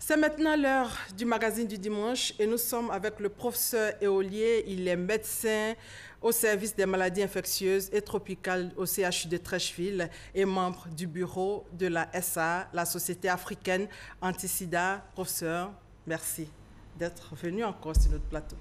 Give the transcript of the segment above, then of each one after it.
C'est maintenant l'heure du magazine du dimanche et nous sommes avec le professeur Éolier. Il est médecin au service des maladies infectieuses et tropicales au CHU de Treichville et membre du bureau de la SA, la Société africaine anti-sida. Professeur, merci d'être venu encore sur notre plateau.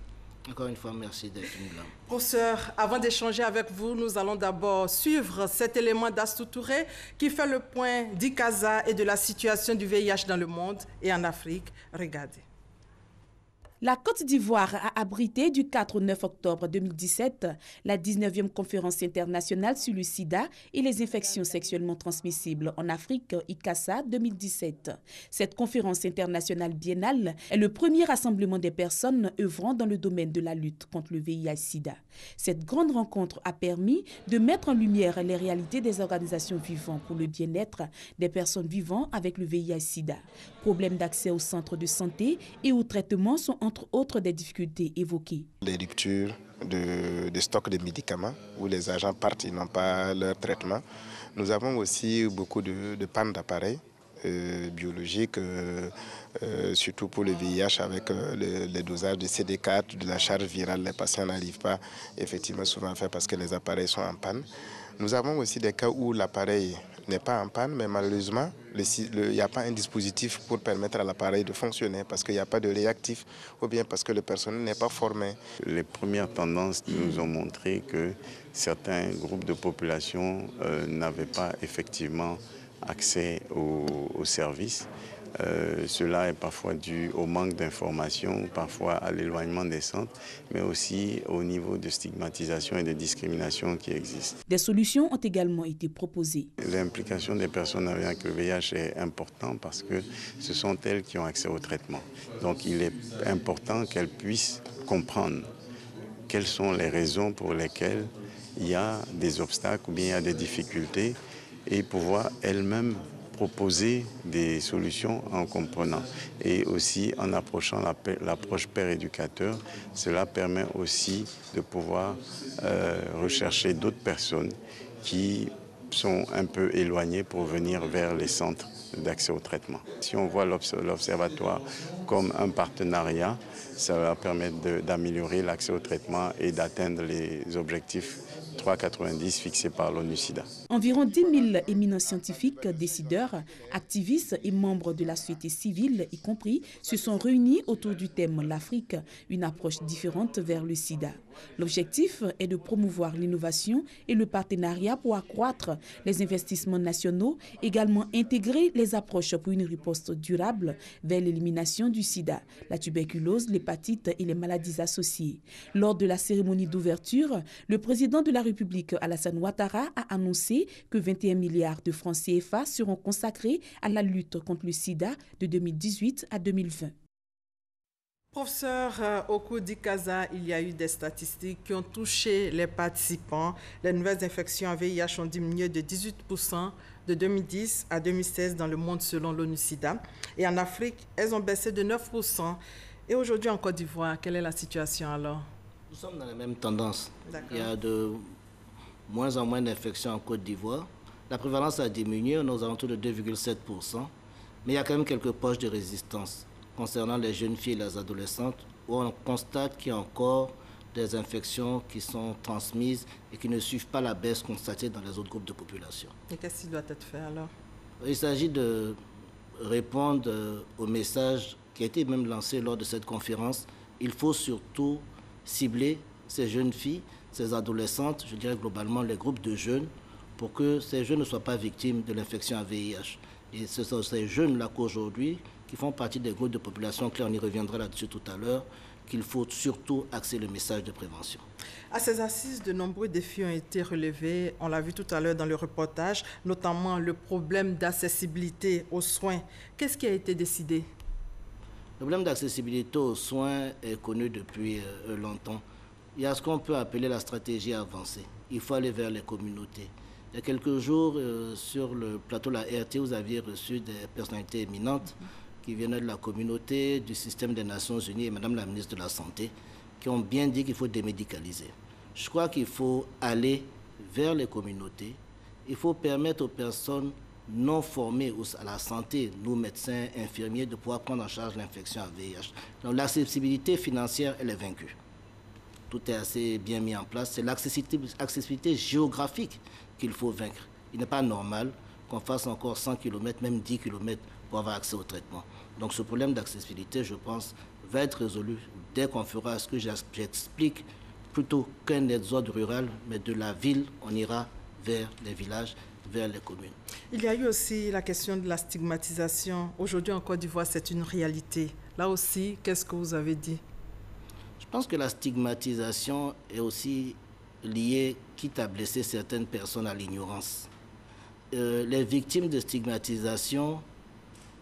Encore une fois, merci d'être venu là. Professeur, avant d'échanger avec vous, nous allons d'abord suivre cet élément d'Astou Touré qui fait le point d'Ikaza et de la situation du VIH dans le monde et en Afrique. Regardez. La Côte d'Ivoire a abrité du 4 au 9 octobre 2017 la 19e conférence internationale sur le sida et les infections sexuellement transmissibles en Afrique, ICASA 2017. Cette conférence internationale biennale est le premier rassemblement des personnes œuvrant dans le domaine de la lutte contre le VIH-Sida. Cette grande rencontre a permis de mettre en lumière les réalités des organisations vivant pour le bien-être des personnes vivant avec le VIH-Sida. Problèmes d'accès aux centres de santé et aux traitements sont entre autres des difficultés évoquées. Les ruptures de stock de médicaments où les agents partent, ils n'ont pas leur traitement. Nous avons aussi beaucoup de pannes d'appareils biologiques, surtout pour le VIH avec les dosages de CD4, de la charge virale. Les patients n'arrivent pas effectivement souvent à faire parce que les appareils sont en panne. Nous avons aussi des cas où l'appareil n'est pas en panne, mais malheureusement, il n'y a pas un dispositif pour permettre à l'appareil de fonctionner parce qu'il n'y a pas de réactif ou bien parce que le personnel n'est pas formé. Les premières tendances nous ont montré que certains groupes de population n'avaient pas effectivement accès aux services. Cela est parfois dû au manque d'informations, parfois à l'éloignement des centres, mais aussi au niveau de stigmatisation et de discrimination qui existent. Des solutions ont également été proposées. L'implication des personnes avec le VIH est importante parce que ce sont elles qui ont accès au traitement. Donc il est important qu'elles puissent comprendre quelles sont les raisons pour lesquelles il y a des obstacles ou bien il y a des difficultés et pouvoir elles-mêmes proposer des solutions en comprenant et aussi en approchant l'approche père-éducateur. Cela permet aussi de pouvoir rechercher d'autres personnes qui sont un peu éloignées pour venir vers les centres d'accès au traitement. Si on voit l'observatoire comme un partenariat, ça va permettre d'améliorer l'accès au traitement et d'atteindre les objectifs 3,90 fixés par l'ONU-SIDA. Environ 10 000 éminents scientifiques, décideurs, activistes et membres de la société civile, y compris, se sont réunis autour du thème « L'Afrique, une approche différente vers le sida ». L'objectif est de promouvoir l'innovation et le partenariat pour accroître les investissements nationaux, également intégrer les approches pour une riposte durable vers l'élimination du sida, la tuberculose, l'hépatite et les maladies associées. Lors de la cérémonie d'ouverture, le président de la République, Alassane Ouattara, a annoncé que 21 milliards de francs CFA seront consacrés à la lutte contre le sida de 2018 à 2020. Professeur, au cours d'Ikaza, il y a eu des statistiques qui ont touché les participants. Les nouvelles infections à VIH ont diminué de 18% de 2010 à 2016 dans le monde selon l'ONU-SIDA. Et en Afrique, elles ont baissé de 9%. Et aujourd'hui en Côte d'Ivoire, quelle est la situation alors? Nous sommes dans la même tendance. Il y a de moins en moins d'infections en Côte d'Ivoire. La prévalence a diminué, nous avons autour de 2,7%. Mais il y a quand même quelques poches de résistance concernant les jeunes filles et les adolescentes, où on constate qu'il y a encore des infections qui sont transmises et qui ne suivent pas la baisse constatée dans les autres groupes de population. Et qu'est-ce qui doit être fait alors? Il s'agit de répondre au message qui a été même lancé lors de cette conférence. Il faut surtout cibler ces jeunes filles, ces adolescentes, je dirais globalement les groupes de jeunes, pour que ces jeunes ne soient pas victimes de l'infection à VIH. Et ce sont ces jeunes-là qu'aujourd'hui, qui font partie des groupes de population, on y reviendra là-dessus tout à l'heure, qu'il faut surtout axer le message de prévention. À ces assises, de nombreux défis ont été relevés. On l'a vu tout à l'heure dans le reportage, notamment le problème d'accessibilité aux soins. Qu'est-ce qui a été décidé? Le problème d'accessibilité aux soins est connu depuis longtemps. Il y a ce qu'on peut appeler la stratégie avancée. Il faut aller vers les communautés. Il y a quelques jours, sur le plateau de la RT, vous aviez reçu des personnalités éminentes qui venaient de la communauté, du système des Nations Unies et Madame la ministre de la Santé, qui ont bien dit qu'il faut démédicaliser. Je crois qu'il faut aller vers les communautés. Il faut permettre aux personnes non formés à la santé, nous médecins, infirmiers, de pouvoir prendre en charge l'infection à VIH. Donc l'accessibilité financière, elle est vaincue. Tout est assez bien mis en place. C'est l'accessibilité géographique qu'il faut vaincre. Il n'est pas normal qu'on fasse encore 100 km, même 10 km pour avoir accès au traitement. Donc ce problème d'accessibilité, je pense, va être résolu dès qu'on fera ce que j'explique, plutôt qu'un exode rural, mais de la ville, on ira vers les villages, vers les communes. Il y a eu aussi la question de la stigmatisation. Aujourd'hui en Côte d'Ivoire, c'est une réalité. Là aussi, qu'est-ce que vous avez dit? Je pense que la stigmatisation est aussi liée, quitte à blesser certaines personnes, à l'ignorance. Les victimes de stigmatisation,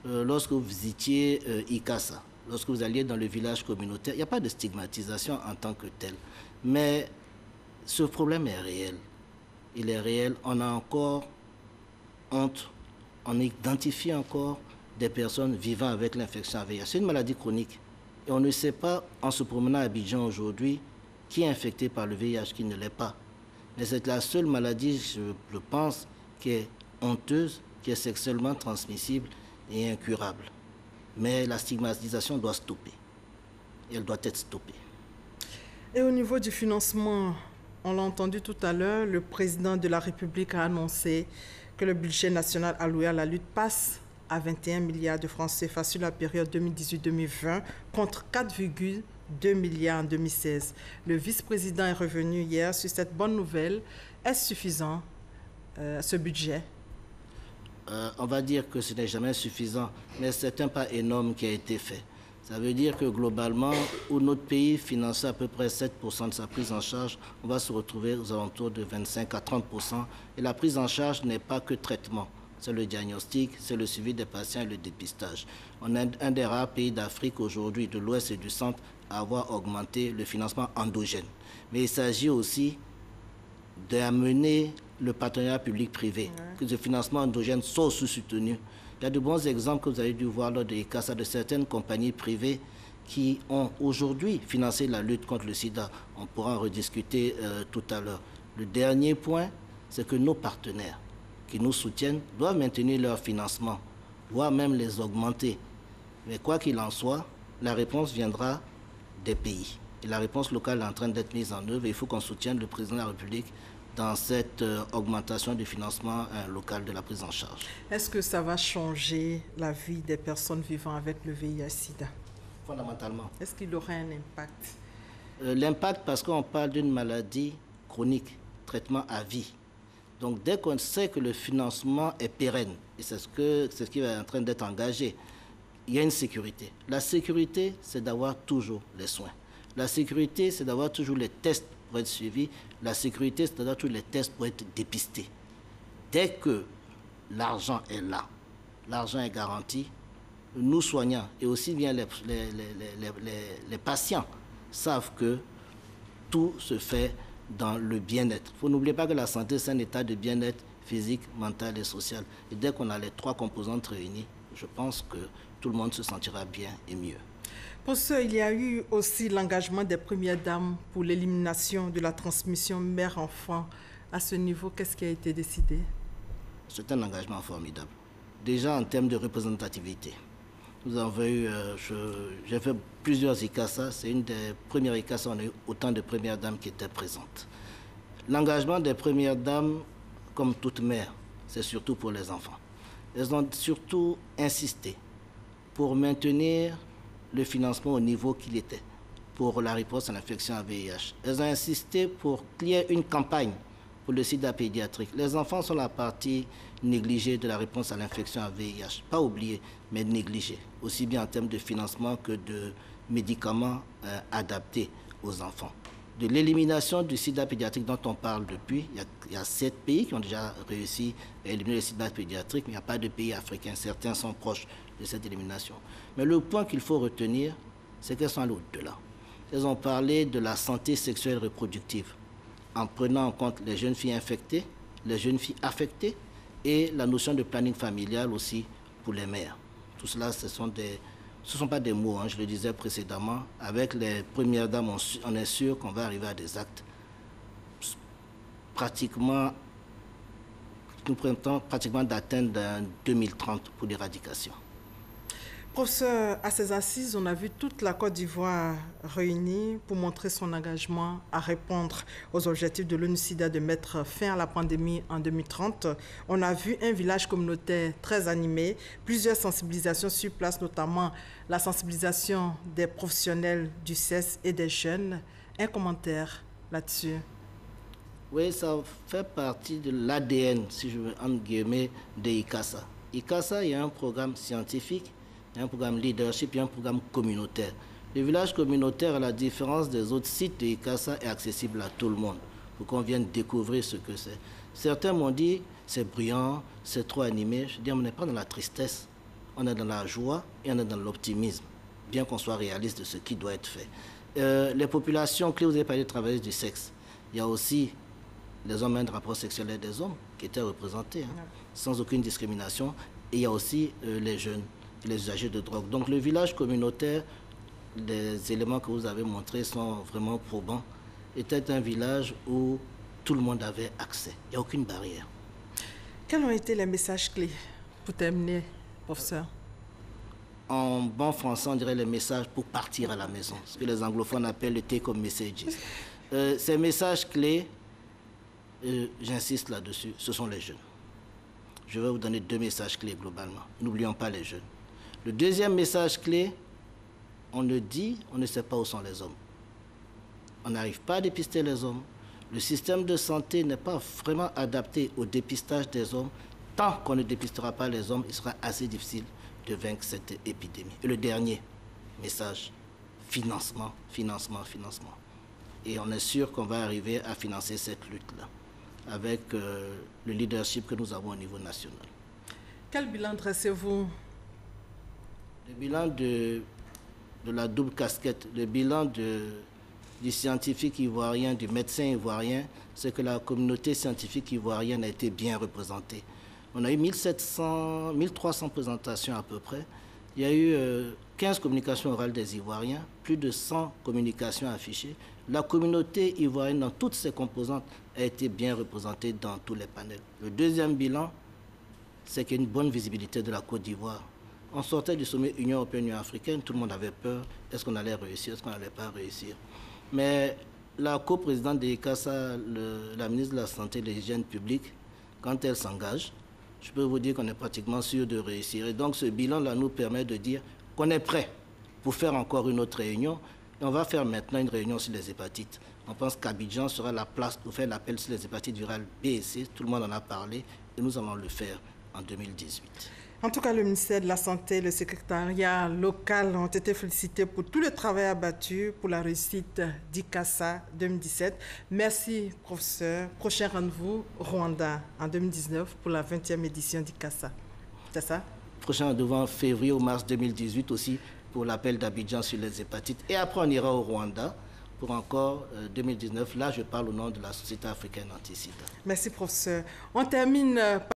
lorsque vous visitiez Ikassa, lorsque vous alliez dans le village communautaire, il n'y a pas de stigmatisation en tant que telle. Mais ce problème est réel. Il est réel. On a encore honte. On identifie encore des personnes vivant avec l'infection à VIH. C'est une maladie chronique. Et on ne sait pas, en se promenant à Abidjan aujourd'hui, qui est infecté par le VIH, qui ne l'est pas. Mais c'est la seule maladie, je pense, qui est honteuse, qui est sexuellement transmissible et incurable. Mais la stigmatisation doit stopper. Et elle doit être stoppée. Et au niveau du financement, on l'a entendu tout à l'heure, le président de la République a annoncé que le budget national alloué à la lutte passe à 21 milliards de francs CFA sur la période 2018-2020 contre 4,2 milliards en 2016. Le vice-président est revenu hier sur cette bonne nouvelle. Est-ce suffisant, ce budget? On va dire que ce n'est jamais suffisant, mais c'est un pas énorme qui a été fait. Ça veut dire que globalement, où notre pays finançait à peu près 7% de sa prise en charge, on va se retrouver aux alentours de 25 à 30%. Et la prise en charge n'est pas que traitement. C'est le diagnostic, c'est le suivi des patients et le dépistage. On est un des rares pays d'Afrique aujourd'hui, de l'Ouest et du Centre, à avoir augmenté le financement endogène. Mais il s'agit aussi d'amener le partenariat public-privé, que ce financement endogène soit aussi soutenu. Il y a de bons exemples que vous avez dû voir lors des cas de certaines compagnies privées qui ont aujourd'hui financé la lutte contre le sida. On pourra en rediscuter tout à l'heure. Le dernier point, c'est que nos partenaires qui nous soutiennent doivent maintenir leur financement, voire même les augmenter. Mais quoi qu'il en soit, la réponse viendra des pays. Et la réponse locale est en train d'être mise en œuvre. Il faut qu'on soutienne le président de la République dans cette augmentation du financement local de la prise en charge. Est-ce que ça va changer la vie des personnes vivant avec le VIH-Sida? Fondamentalement. Est-ce qu'il aura un impact? L'impact, parce qu'on parle d'une maladie chronique, traitement à vie. Donc dès qu'on sait que le financement est pérenne, et c'est ce qui est en train d'être engagé, il y a une sécurité. La sécurité, c'est d'avoir toujours les soins. La sécurité, c'est d'avoir toujours les tests pour être suivis. La sécurité, c'est d'avoir tous les tests pour être dépistés. Dès que l'argent est là, l'argent est garanti, nous soignants et aussi bien les patients savent que tout se fait dans le bien-être. Il faut n'oublier pas que la santé, c'est un état de bien-être physique, mental et social. Et dès qu'on a les trois composantes réunies, je pense que tout le monde se sentira bien et mieux. Pour ce, il y a eu aussi l'engagement des premières dames pour l'élimination de la transmission mère-enfant. À ce niveau, qu'est-ce qui a été décidé? C'est un engagement formidable. Déjà en termes de représentativité. Nous avons eu, j'ai fait plusieurs ICASA, c'est une des premières ICASA, on a eu autant de premières dames qui étaient présentes. L'engagement des premières dames, comme toute mère, c'est surtout pour les enfants. Elles ont surtout insisté pour maintenir le financement au niveau qu'il était pour la réponse à l'infection à VIH. Elles ont insisté pour qu'il y ait une campagne pour le sida pédiatrique. Les enfants sont la partie négligée de la réponse à l'infection à VIH. Pas oubliée, mais négligée, aussi bien en termes de financement que de médicaments adaptés aux enfants. De l'élimination du sida pédiatrique dont on parle depuis, il y a 7 pays qui ont déjà réussi à éliminer le sida pédiatrique, mais il n'y a pas de pays africains. Certains sont proches de cette élimination. Mais le point qu'il faut retenir, c'est qu'elles sont allées au-delà. Elles ont parlé de la santé sexuelle reproductive, en prenant en compte les jeunes filles infectées, les jeunes filles affectées et la notion de planning familial aussi pour les mères. Tout cela, ce ne sont pas des mots, hein, je le disais précédemment. Avec les premières dames, on est sûr qu'on va arriver à des actes pratiquement nous prétendons pratiquement d'atteindre 2030 pour l'éradication. Professeur, à ces assises, on a vu toute la Côte d'Ivoire réunie pour montrer son engagement à répondre aux objectifs de l'ONU-SIDA de mettre fin à la pandémie en 2030. On a vu un village communautaire très animé, plusieurs sensibilisations sur place, notamment la sensibilisation des professionnels du CES et des jeunes. Un commentaire là-dessus? Oui, ça fait partie de l'ADN, si je veux, entre guillemets, de ICASA. ICASA, il y a un programme scientifique, il y a un programme leadership, il y a un programme communautaire. Le village communautaire, à la différence des autres sites de ICASA, est accessible à tout le monde pour qu'on vienne découvrir ce que c'est. Certains m'ont dit, c'est bruyant, c'est trop animé. Je dis, on n'est pas dans la tristesse, on est dans la joie et on est dans l'optimisme, bien qu'on soit réaliste de ce qui doit être fait. Les populations clés, vous avez parlé de travailleuses du sexe. Il y a aussi les hommes de rapport sexuel et des hommes qui étaient représentés, sans aucune discrimination. Et il y a aussi les jeunes, les usagers de drogue. Donc le village communautaire, les éléments que vous avez montrés sont vraiment probants, était un village où tout le monde avait accès. Il n'y a aucune barrière. Quels ont été les messages clés pour terminer, professeur? En bon français, on dirait les messages pour partir à la maison, ce que les anglophones appellent le take-home messages. Ces messages clés, j'insiste là-dessus, ce sont les jeunes. Je vais vous donner 2 messages clés globalement. N'oublions pas les jeunes. Le deuxième message clé, on ne sait pas où sont les hommes. On n'arrive pas à dépister les hommes. Le système de santé n'est pas vraiment adapté au dépistage des hommes. Tant qu'on ne dépistera pas les hommes, il sera assez difficile de vaincre cette épidémie. Et le dernier message, financement, financement, financement. Et on est sûr qu'on va arriver à financer cette lutte-là avec le leadership que nous avons au niveau national. Quel bilan dressez-vous? Le bilan de la double casquette, le bilan du scientifique ivoirien, du médecin ivoirien, c'est que la communauté scientifique ivoirienne a été bien représentée. On a eu 1300 présentations à peu près. Il y a eu 15 communications orales des Ivoiriens, plus de 100 communications affichées. La communauté ivoirienne, dans toutes ses composantes, a été bien représentée dans tous les panels. Le deuxième bilan, c'est qu'il y a une bonne visibilité de la Côte d'Ivoire. On sortait du sommet Union européenne-Union africaine, tout le monde avait peur. Est-ce qu'on allait réussir, est-ce qu'on n'allait pas réussir? Mais la coprésidente de ICASA, la ministre de la Santé et de l'Hygiène publique, quand elle s'engage, je peux vous dire qu'on est pratiquement sûr de réussir. Et donc ce bilan-là nous permet de dire qu'on est prêt pour faire encore une autre réunion. Et on va faire maintenant une réunion sur les hépatites. On pense qu'Abidjan sera la place pour faire l'appel sur les hépatites virales B et C. Tout le monde en a parlé et nous allons le faire en 2018. En tout cas, le ministère de la Santé et le secrétariat local ont été félicités pour tout le travail abattu pour la réussite d'ICASA 2017. Merci, professeur. Prochain rendez-vous, Rwanda, en 2019, pour la 20e édition d'ICASA. C'est ça? Prochain rendez-vous en février ou mars 2018 aussi pour l'appel d'Abidjan sur les hépatites. Et après, on ira au Rwanda pour encore 2019. Là, je parle au nom de la Société africaine anti-sida. Merci, professeur. On termine